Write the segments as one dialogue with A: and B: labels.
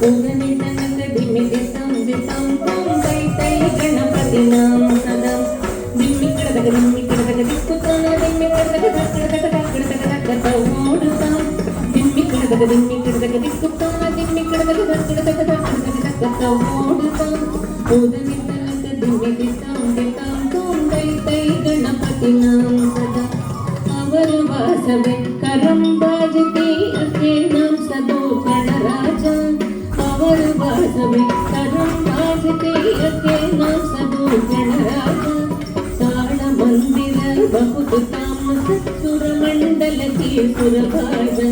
A: उदनि तनक दिमि दितं दितं तं तै तै गणपतिनां सदा दिम्मि कडदग दिक्कुतान दिम्मि कडदग ओडुतां दिम्मि कडदग दिक्कुतान दिम्मि कडदग ओडुतां उदनि तनक दिमि दितं दितं तं तै तै गणपतिनां सदा अवर वासवे करं बाजती अके नाम सदो गणराजा अवर वासवे करं बाजती अके नाम सदो गणराजा ताळ मंदिर बहुत तामस सुर मंडल की सुरभाजा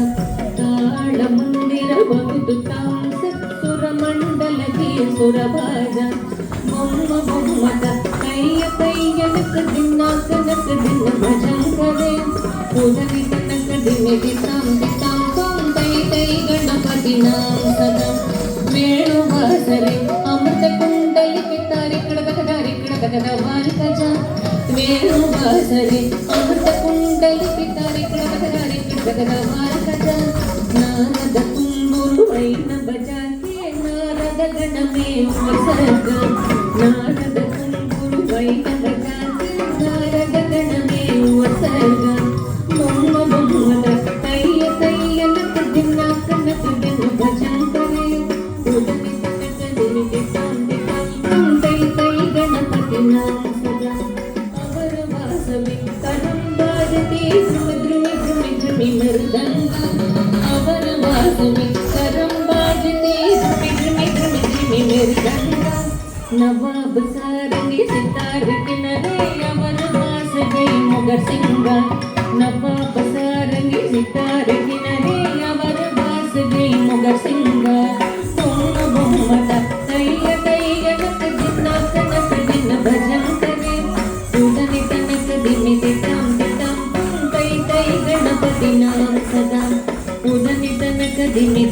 A: ताळ मंदिर बहुत तामस सुर मंडल की सुरभाजा बोम्म बोम्मत कय्य कय्यनक दिन्नाकनक दिन भजन करे उदनि तनक दिमि दितं दितं तं तै तै गणपतिनां सदा वेणुवासरे अमृत कुण्डलि पितारि कडदग वार्कजा वेणुवासरे अमृत कुण्डलि पितारि कडदग वार्कजा नारद तुम्बुरु वैन बजाके नारद गणमे उपसर्ग नारद तुम्बुरु वैन बजाके नारद गणमे उपसर्ग बोम्म बोम्मद तय्य तय्यनक दिन्नाकनक दिन भजन करे उदनि तनक दिमि दितं दितं तं तै तै गणपतिनां सदा अवर वासवे करं बाजती द्रुमि द्रुमि द्रुमि मृदङ्गा अवर वासवे करं बाजती द्रुमि द्रुमि द्रुमि मृदङ्गा नवाब सारंगी सितार किनरे अवर वास गई मगर सिंगा नवाब सारंगी सितार किनरे अवर वास गई मगर सिंगा बोम्म बोम्मत तय्य तय्यनक दिन्नाकनक दिन भजन करे उदनि तनक दिमि दितं दितं तं तै तै गणपतिनां सदा उदनि तनक दिमि